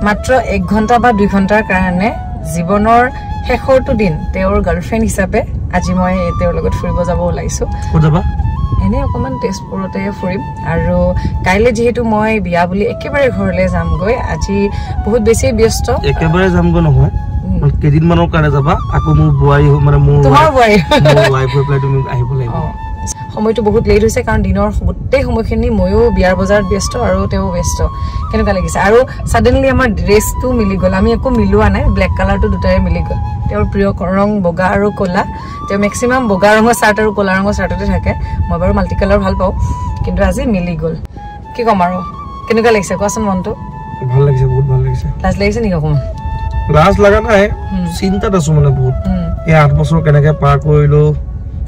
মাত্ৰ 1 ঘণ্টা বা 2 ঘণ্টাৰ কাৰণে জীৱনৰ শেষৰটো দিন তেওঁৰ গাৰ্লফ্ৰেণ্ড হিচাপে আজি মই তেওঁৰ লগত ফুৰিব যাব ওলাইছো ক'ত যাবা এনে অকমান তেজপুৰতে ফুৰিম আৰু কাইলে যেহেতু মই বিয়া বুলি একেবাৰে ঘৰলৈ যামগৈ আজি বহুত বেছি ব্যস্ত একেবাৰে যামগৈ নহয় কেদিন মানৰ কাৰণে যাবা আকৌ মোৰ বুৱাই মানে মোৰ ৱাইফ হৈ পেলাই তুমি আহিব লাগিব সময়টো বহুত লেট হৈছে কাৰণ দিনৰ গোটেই সময়খিনি ময়ো বিয়াৰ বজাৰত ব্যস্ত আৰু তেওঁ ব্যস্ত কেনেকুৱা লাগিছে আৰু সাডেনলি আমাৰ ড্ৰেছটো মিলি গ'ল আমি একো মিলোৱা নাই ব্লেক কালাৰটো দুটাৰে মিলি গ'ল তেওঁৰ প্ৰিয় ৰং বগা আৰু ক'লা তেওঁ মেক্সিমাম বগা ৰঙৰ চাৰ্ট আৰু ক'লা ৰঙৰ চাৰ্টতে থাকে মই বাৰু মাল্টি কালাৰ ভাল পাওঁ কিন্তু আজি মিলি গ'ল কি ক'ম আৰু কেনেকুৱা লাগিছে কোৱাচোন মনটো ভাল লাগিছে বহুত ভাল লাগিছে লাজ লাগিছে নেকি অকমান লাজ লাগা নাই চিন্তাত আছো মানে বহুত এই 8 বছৰ কেনেকৈ পাৰ কৰিলো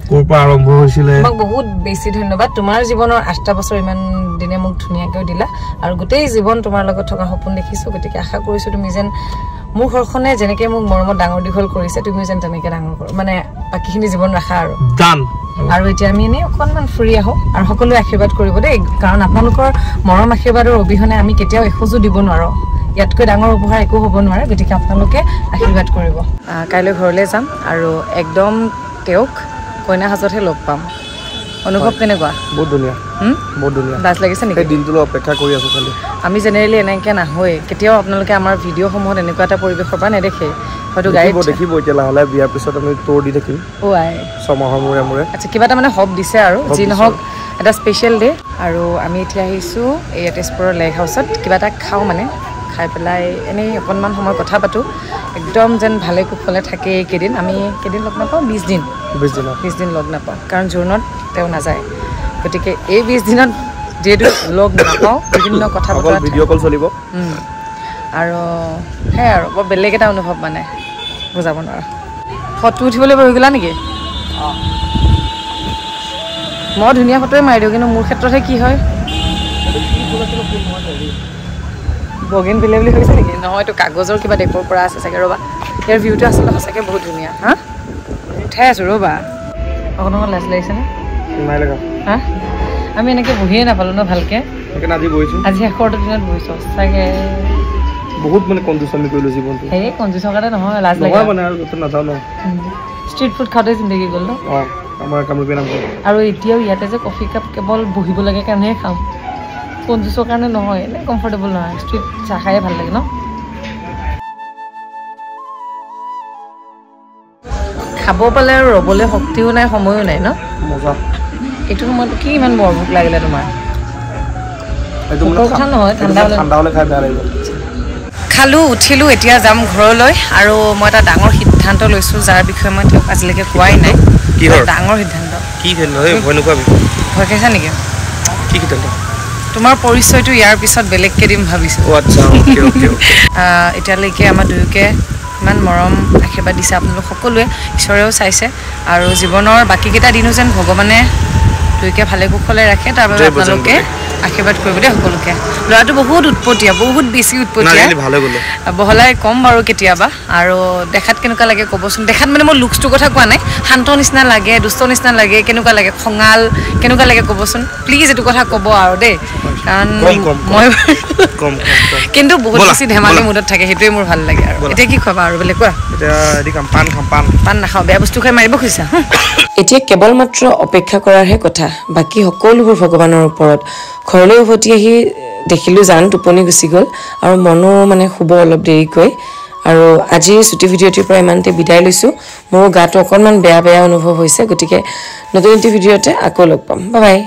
কোৰ পৰা আৰম্ভ হৈছিলে মোক বহুত বেছি ধন্যবাদ তোমাৰ জীৱনৰ 8টা বছৰ ইমান দিনে মোক ধুনীয়াকৈ দিলা আৰু গোটেই জীৱন তোমাৰ লগত থকা সপোন দেখিছো গতিকে আশা কৰিছো তুমি যেন মোৰ ঘৰখনে যেনেকৈ মোক মৰমত ডাঙৰ দীঘল কৰিছে তুমি যেন তেনেকৈ ডাঙৰ কৰ মানে বাকীখিনি জীৱন ৰাখা আৰু দান আৰু এতিয়া আমি এনে অকণমান ফুৰি আহোঁ আৰু সকলোৱে আশীৰ্বাদ কৰিব দেই কাৰণ আপোনালোকৰ মৰম আশীৰ্বাদৰ অবিহনে আমি কেতিয়াও এখোজো দিব নোৱাৰোঁ ইয়াতকৈ ডাঙৰ উপহাৰ একো হ'ব নোৱাৰে গতিকে আপোনালোকে আশীৰ্বাদ কৰিব কাইলৈ ঘৰলৈ যাম আৰু একদম তেওঁক কইনা সাজতহে লগ পাম অনুভৱ কেনেকুৱা বহুত ধুনীয়া লাজ লাগিছে নেকি দিনটোলৈ অপেক্ষা কৰি আছো খালি আমি জেনেৰেলি এনেকৈ নাহোৱেই কেতিয়াও আপোনালোকে আমাৰ ভিডিঅ'সমূহত এনেকুৱা এটা পৰিৱেশৰ পৰা নেদেখে হয়তো গাড়ীত দেখিব এতিয়া লাহে লাহে বিয়াৰ পিছত আমি তোৰ দি থাকিম ছমাহৰ মূৰে মূৰে আচ্ছা কিবা এটা মানে হব দিছে আৰু যি নহওক এটা স্পেচিয়েল ডে আৰু আমি এতিয়া আহিছোঁ এই তেজপুৰৰ লেক হাউচত কিবা এটা খাওঁ মানে খাই পেলাই এনেই অকণমান সময় কথা পাতোঁ একদম যেন ভালে কুশলে থাকে এইকেইদিন আমি কেইদিন লগ নাপাওঁ 20 দিন লগ নাপাওঁ কাৰণ জোৰোণত তেওঁ নাযায় গতিকে এই 20 দিনত যিহেতু লগ নাপাওঁ বিভিন্ন কথা বতৰা ভিডিঅ' কল চলিব আৰু সেয়াই আৰু বৰ বেলেগ এটা অনুভৱ মানে বুজাব নোৱাৰা ফটো উঠিবলৈ বহি গ'লা নেকি মই ধুনীয়া ফটোৱে মাৰি দিওঁ কিন্তু মোৰ ক্ষেত্ৰতহে কি হয় বগিন পিলে বুলি ভাবিছে নেকি নহয় এইটো কাগজৰ কিবা দেশৰ পৰা আছে চাগে ৰ'বা ইয়াৰ ভিউটো আচলতে সঁচাকৈ বহুত ধুনীয়া হা উঠাই আছোঁ ৰ'বা অকণ লাজ লাগিছেনে হা আমি এনেকৈ বহিয়ে নাপালোঁ ন ভালকৈ আজি শেষৰটো দিনত বহিছোঁ সঁচাকৈ বহুত মানে কনজুচ আমি কৰিলোঁ জীৱনটো সেই কনজুচৰ কাৰণে নহয় লাজ লাগে মানে আৰু য'ত নাযাওঁ ন ষ্ট্ৰীট ফুড খাওঁতে জিন্দগী গ'ল ন আমাৰ কামৰূপীয়া নাম আৰু এতিয়াও ইয়াতে যে কফি কাপ কেৱল বহিব লাগে কাৰণেহে খাওঁ কনজুচৰ কাৰণে নহয় এনে কমফৰ্টেবল নহয় ষ্ট্ৰীট চাহ খায়ে ভাল লাগে ন খাব পালে আৰু ৰ'বলৈ শক্তিও নাই সময়ো নাই ন এইটো সময়ত কি ইমান বৰ ভোক লাগিলে তোমাৰ কথা নহয় ঠাণ্ডা হ'লে খাই বেয়া লাগিব খালোঁ উঠিলোঁ এতিয়া যাম ঘৰলৈ আৰু মই এটা ডাঙৰ সিদ্ধান্ত লৈছোঁ যাৰ বিষয়ে মই তেওঁক আজিলৈকে কোৱাই নাই ডাঙৰ সিদ্ধান্ত ভয় খাইছা নেকি কি সিদ্ধান্ত তোমাৰ পৰিচয়টো ইয়াৰ পিছত বেলেগকৈ দিম ভাবিছোঁ এতিয়ালৈকে আমাৰ দুয়োকে ইমান মৰম আশীৰ্বাদ দিছে আপোনালোক সকলোৱে ঈশ্বৰেও চাইছে আৰু জীৱনৰ বাকীকেইটা দিনো যেন ভগৱানে দুয়োকে ভালে কুশলে ৰাখে তাৰ বাবে আপোনালোকে আশীৰ্বাদ কৰিব দেই সকলোকে ল'ৰাটো বহুত উৎপতীয়া বহুত বেছি উৎপতীয়া বহলাই ক'ম বাৰু কেতিয়াবা আৰু দেখাত কেনেকুৱা লাগে ক'বচোন দেখাত মানে মই লুকছটোৰ কথা কোৱা নাই শান্ত নিচিনা লাগে দুষ্ট নিচিনা লাগে কেনেকুৱা লাগে খঙাল কেনেকুৱা লাগে ক'বচোন প্লিজ এইটো কথা ক'ব আৰু দেই কাৰণ মই কিন্তু বহুত বেছি ধেমালি মুডত থাকে সেইটোৱে মোৰ ভাল লাগে আৰু এতিয়া কি খোৱাবা আৰু বেলেগ কোৱা পাণ নাখাওঁ বেয়া বস্তু খাই মাৰিব খুজিছা এতিয়া কেৱল মাত্ৰ অপেক্ষা কৰাৰহে কথা বাকী সকলোবোৰ ভগৱানৰ ওপৰত ঘৰলৈ উভতি আহি দেখিলোঁ জান টোপনি গুচি গ'ল আৰু মনো মানে শুব অলপ দেৰিকৈ আৰু আজিৰ ছুটি ভিডিঅ'টিৰ পৰা ইমানতে বিদায় লৈছোঁ মোৰ গাটো অকণমান বেয়া অনুভৱ হৈছে গতিকে নতুন এটি ভিডিঅ'তে আকৌ লগ পাম বাই বাই